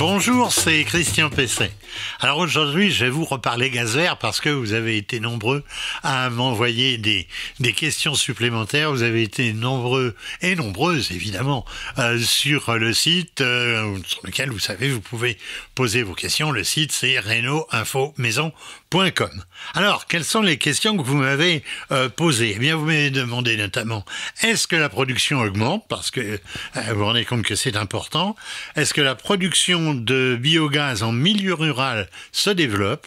Bonjour, c'est Christian Pesset. Alors aujourd'hui, je vais vous reparler gaz vert parce que vous avez été nombreux à m'envoyer des questions supplémentaires. Vous avez été nombreux et nombreuses, évidemment, sur le site sur lequel, vous savez, vous pouvez poser vos questions. Le site, c'est reno-info-maison.com. Alors, quelles sont les questions que vous m'avez posées? Eh bien, vous m'avez demandé notamment, est-ce que la production augmente? Parce que vous vous rendez compte que c'est important. Est-ce que la production de biogaz en milieu rural se développe?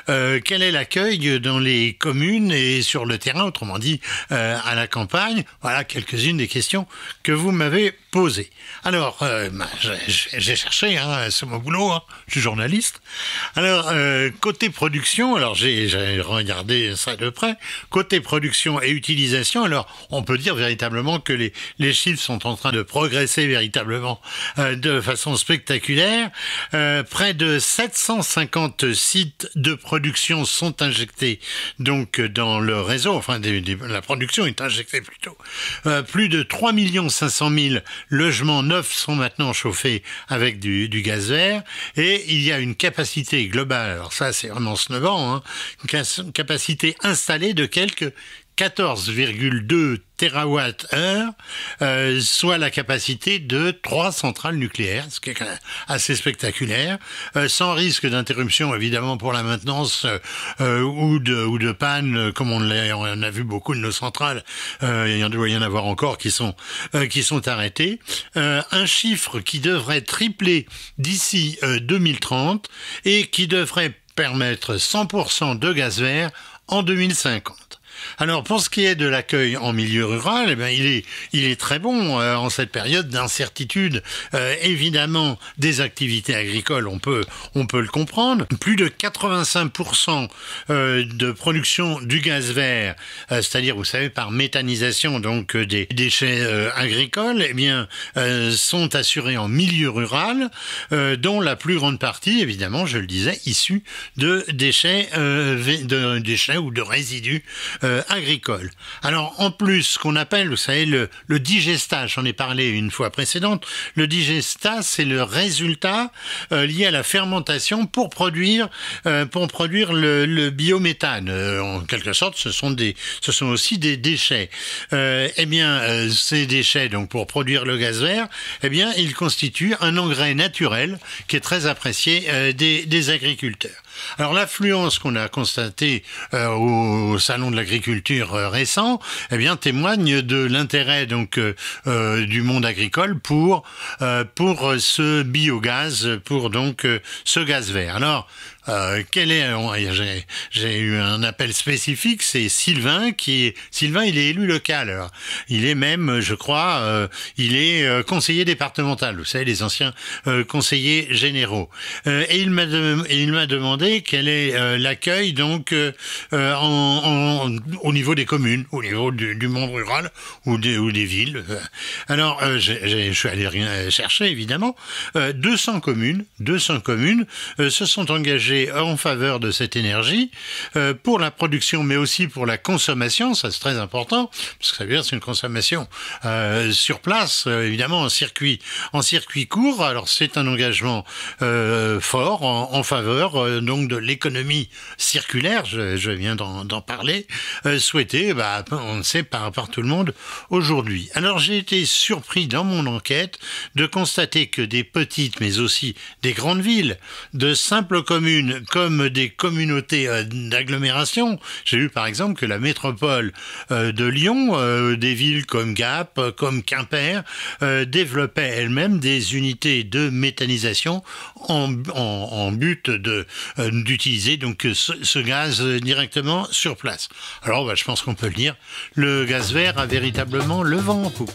Quel est l'accueil dans les communes et sur le terrain, autrement dit à la campagne? Voilà quelques-unes des questions que vous m'avez posées. Alors, j'ai cherché, c'est mon boulot, je suis journaliste. Alors, côté production, alors j'ai regardé ça de près. Côté production et utilisation, alors on peut dire véritablement que les chiffres sont en train de progresser véritablement de façon spectaculaire. Près de 750 sites de production sont injectés donc dans le réseau, enfin la production est injectée plutôt. Plus de 3 500 000 logements neufs sont maintenant chauffés avec du gaz vert et il y a une capacité globale, alors ça c'est vraiment snobant, une capacité installée de quelques 14,2 TWh, soit la capacité de 3 centrales nucléaires, ce qui est quand même assez spectaculaire, sans risque d'interruption évidemment pour la maintenance ou de panne, comme on a vu beaucoup de nos centrales, il doit y en avoir encore qui sont arrêtées. Un chiffre qui devrait tripler d'ici 2030 et qui devrait permettre 100% de gaz vert en 2050. Alors, pour ce qui est de l'accueil en milieu rural, eh bien, il est très bon en cette période d'incertitude. Évidemment, des activités agricoles, on peut le comprendre. Plus de 85% de production du gaz vert, c'est-à-dire, vous savez, par méthanisation, donc des déchets agricoles, eh bien, sont assurés en milieu rural, dont la plus grande partie, évidemment, je le disais, issue de déchets ou de résidus agricole. Alors, en plus, ce qu'on appelle, vous savez, le digestage, j'en ai parlé une fois précédente, le digestage, c'est le résultat lié à la fermentation pour produire le biométhane. En quelque sorte, ce sont aussi des déchets. Ces déchets, donc, pour produire le gaz vert, ils constituent un engrais naturel qui est très apprécié des agriculteurs. Alors l'affluence qu'on a constatée au salon de l'agriculture récent, témoigne de l'intérêt donc du monde agricole pour ce biogaz, pour donc ce gaz vert. Alors j'ai eu un appel spécifique, c'est Sylvain il est élu local. Alors, il est même, je crois, il est conseiller départemental. Vous savez, les anciens conseillers généraux. Et il m'a demandé quel est l'accueil donc au niveau des communes, au niveau du monde rural ou des villes. Alors, je suis allé chercher évidemment 200 communes se sont engagées en faveur de cette énergie pour la production mais aussi pour la consommation, ça c'est très important parce que ça veut dire que c'est une consommation sur place, évidemment en circuit court. Alors c'est un engagement fort en faveur donc de l'économie circulaire, je viens d'en parler, souhaité on le sait par tout le monde aujourd'hui. Alors j'ai été surpris dans mon enquête de constater que des petites mais aussi des grandes villes, de simples communes comme des communautés d'agglomération. J'ai vu par exemple que la métropole de Lyon, des villes comme Gap, comme Quimper, développaient elles-mêmes des unités de méthanisation en but d'utiliser donc ce gaz directement sur place. Alors je pense qu'on peut le dire, le gaz vert a véritablement le vent en poupe.